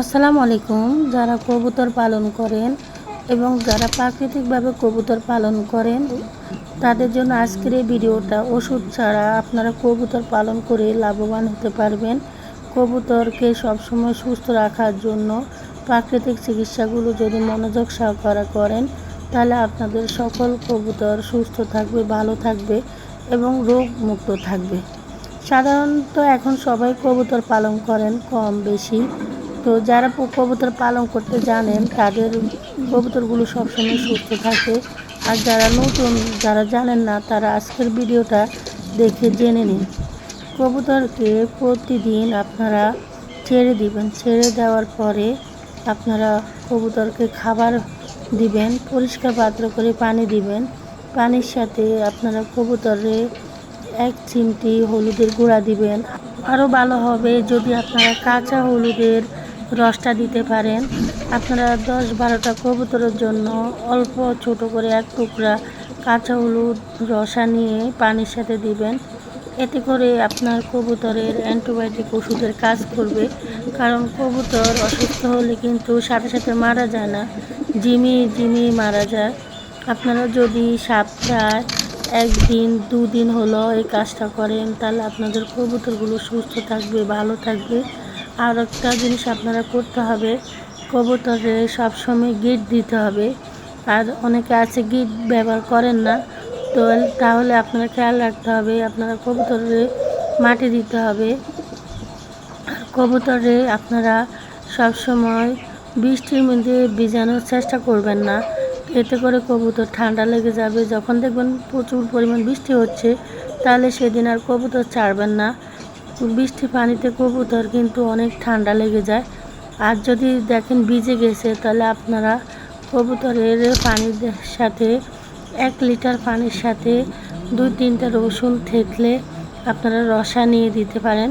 আসসালামু আলাইকুম। যারা কবুতর পালন করেন এবং যারা প্রাকৃতিকভাবে কবুতর পালন করেন তাদের জন্য আজকের এই ভিডিওটা। ওষুধ ছাড়া আপনারা কবুতর পালন করে লাভবান হতে পারবেন। কবুতরকে সবসময় সুস্থ রাখার জন্য প্রাকৃতিক চিকিৎসাগুলো যদি মনোযোগ সহকারে করেন তাহলে আপনাদের সকল কবুতর সুস্থ থাকবে, ভালো থাকবে এবং রোগ মুক্ত থাকবে। সাধারণত এখন সবাই কবুতর পালন করেন কম বেশি। তো যারা কবুতর পালন করতে জানেন তাদের কবুতরগুলো সবসময় সুস্থ থাকে। আর যারা নতুন, যারা জানেন না, তারা আজকের ভিডিওটা দেখে জেনে নিন। কবুতরকে প্রতিদিন আপনারা ছেড়ে দিবেন। ছেড়ে দেওয়ার পরে আপনারা কবুতরকে খাবার দিবেন, পরিষ্কার পাত্র করে পানি দিবেন। পানির সাথে আপনারা কবুতরে 1 চিমটি হলুদের গুঁড়া দিবেন। আরও ভালো হবে যদি আপনারা কাঁচা হলুদের রসটা দিতে পারেন। আপনারা 10-12টা কবুতরের জন্য অল্প ছোট করে 1 টুকরা কাঁচা হলুদ রসা নিয়ে পানির সাথে দিবেন। এতে করে আপনার কবুতরের অ্যান্টিবায়োটিক ওষুধের কাজ করবে। কারণ কবুতর অসুস্থ হলে কিন্তু সাথে সাথে মারা যায় না, ঝিমিয়ে মারা যায়। আপনারা যদি সপ্তাহে 1 দিন 2 দিন হলো এই কাজটা করেন তাহলে আপনাদের কবুতরগুলো সুস্থ থাকবে, ভালো থাকবে। আর একটা জিনিস আপনারা করতে হবে, কবুতরে সবসময় গিট দিতে হবে। আর অনেকে আছে গিট ব্যবহার করেন না, তো তাহলে আপনারা খেয়াল রাখতে হবে আপনারা কবুতরে মাটি দিতে হবে। আর কবুতরে আপনারা সবসময় বৃষ্টির মধ্যে ভিজানোর চেষ্টা করবেন না, এতে করে কবুতর ঠান্ডা লেগে যাবে। যখন দেখবেন প্রচুর পরিমাণ বৃষ্টি হচ্ছে তাহলে সেদিন আর কবুতর ছাড়বেন না। বৃষ্টির পানিতে কবুতর কিন্তু অনেক ঠান্ডা লেগে যায়। আর যদি দেখেন ভিজে গেছে তাহলে আপনারা কবুতরের পানির সাথে 1 লিটার পানির সাথে 2-3টা রসুন থেতলে আপনারা রসা নিয়ে দিতে পারেন।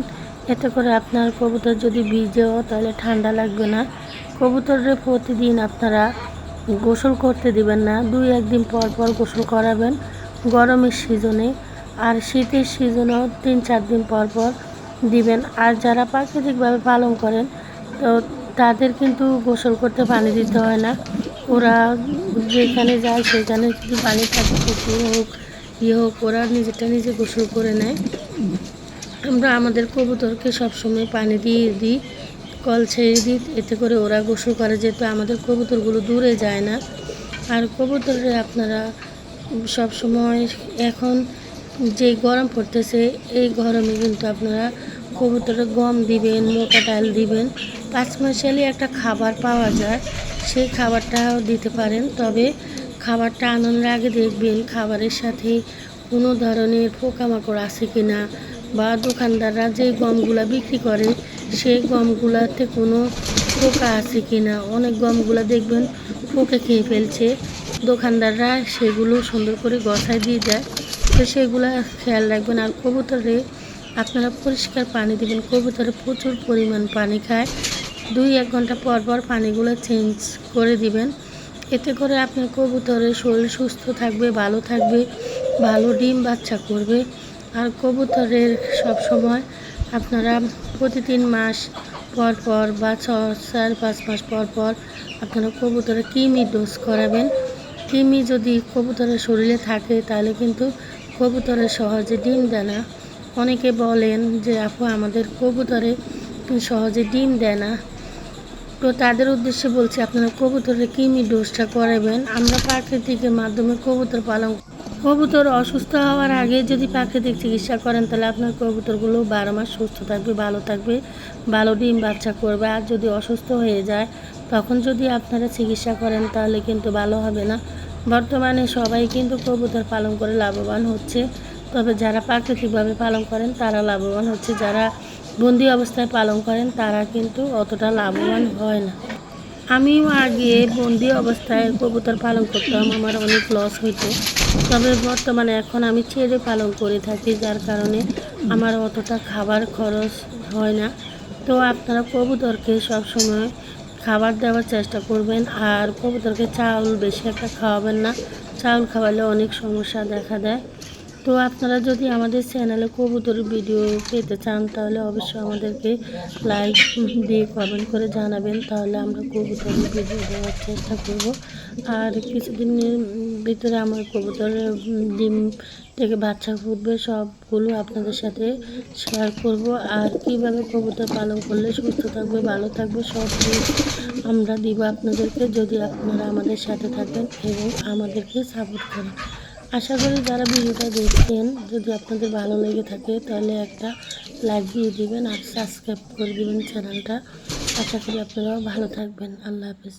এতে করে আপনার কবুতর যদি ভিজেও তাহলে ঠান্ডা লাগবে না। কবুতরের প্রতিদিন আপনারা গোসল করতে দিবেন না, 2-1 দিন পর পর গোসল করাবেন গরমের সিজনে। আর শীতের সিজনেও 3-4 দিন পর পর দিবেন। আর যারা প্রাকৃতিকভাবে পালন করেন তো তাদের কিন্তু গোসল করতে পানি দিতে হয় না। ওরা যেখানে যায় সেখানে যদি পানি থাকে, পুকুর হোক হোক, ওরা নিজেরটা নিজে গোসল করে নেয়। আমরা আমাদের কবুতরকে সবসময় পানি দিয়ে দিই, কল ছেড়ে দিই, এতে করে ওরা গোসল করে, যেহেতু আমাদের কবুতরগুলো দূরে যায় না। আর কবুতরে আপনারা সবসময় এখন যে গরম পড়তেছে এই গরমে কিন্তু আপনারা কবুতরে গম দিবেন, মোটা ডাল দিবেন। 5 মাসালি একটা খাবার পাওয়া যায়, সেই খাবারটাও দিতে পারেন। তবে খাবারটা আনানোর আগে দেখবেন খাবারের সাথে কোনো ধরনের পোকামাকড় আছে কি না, বা দোকানদাররা যে গমগুলা বিক্রি করে সেই গমগুলাতে কোনো পোকা আছে কি না। অনেক গমগুলা দেখবেন পোকে খেয়ে ফেলছে, দোকানদাররা সেগুলো সুন্দর করে গছায় দিয়ে যায়, তো সেগুলো খেয়াল রাখবেন। আর কবুতরে আপনারা পরিষ্কার পানি দেবেন। কবুতরে প্রচুর পরিমাণ পানি খায়, 2-1 ঘন্টা পর পর পানিগুলো চেঞ্জ করে দিবেন। এতে করে আপনার কবুতরের শরীর সুস্থ থাকবে, ভালো থাকবে, ভালো ডিম বাচ্চা করবে। আর কবুতরের সব সময় আপনারা প্রতি 3 মাস পর পর বা 4-5 মাস পর পর আপনারা কবুতরের কৃমি ডোজ করাবেন। কৃমি যদি কবুতরের শরীরে থাকে তাহলে কিন্তু কবুতরের সহজে ডিম দেয় না। অনেকে বলেন যে আপু আমাদের কবুতরে সহজে ডিম দেয় না, তো তাদের উদ্দেশ্যে বলছি আপনারা কবুতরের কৃমি ডোজটা করাবেন। আমরা প্রাকৃতিকের মাধ্যমে কবুতর পালন। কবুতর অসুস্থ হওয়ার আগে যদি প্রাকৃতিক চিকিৎসা করেন তাহলে আপনার কবুতরগুলো 12 মাস সুস্থ থাকবে, ভালো থাকবে, ভালো ডিম বাচ্চা করবে। আর যদি অসুস্থ হয়ে যায় তখন যদি আপনারা চিকিৎসা করেন তাহলে কিন্তু ভালো হবে না। বর্তমানে সবাই কিন্তু কবুতর পালন করে লাভবান হচ্ছে, তবে যারা প্রাকৃতিকভাবে পালন করেন তারা লাভবান হচ্ছে। যারা বন্দি অবস্থায় পালন করেন তারা কিন্তু অতটা লাভবান হয় না। আমিও আগে বন্দি অবস্থায় কবুতর পালন করতাম, আমার অনেক লস হইতো। তবে বর্তমানে এখন আমি ছেড়ে পালন করে থাকি, যার কারণে আমার অতটা খাবার খরচ হয় না। তো আপনারা কবুতরকে সবসময় খাবার দেওয়ার চেষ্টা করবেন। আর কবুতরকে চাউল বেশি একটা খাওয়াবেন না, চাউল খাওয়ালে অনেক সমস্যা দেখা দেয়। তো আপনারা যদি আমাদের চ্যানেলে কবুতরের ভিডিও পেতে চান তাহলে অবশ্যই আমাদেরকে লাইক দিয়ে কমেন্ট করে জানাবেন, তাহলে আমরা কবুতরের ভিডিও দেওয়ার চেষ্টা করব। আর কিছুদিনের ভিতরে আমার কবুতরের ডিম থেকে বাচ্চা ফুটবে, সবগুলো আপনাদের সাথে শেয়ার করব। আর কিভাবে কবুতর পালন করলে সুস্থ থাকবে, ভালো থাকবে, সব আমরা দিব আপনাদেরকে, যদি আপনারা আমাদের সাথে থাকেন এবং আমাদেরকে সাপোর্ট করেন। আশা করি যারা ভিডিওটা দেখছেন, যদি আপনাদের ভালো লেগে থাকে তাহলে একটা লাইক দিয়ে দিবেন আর সাবস্ক্রাইব করে দিবেন চ্যানেলটা। আশা করি আপনারাও ভালো থাকবেন। আল্লাহ হাফেজ।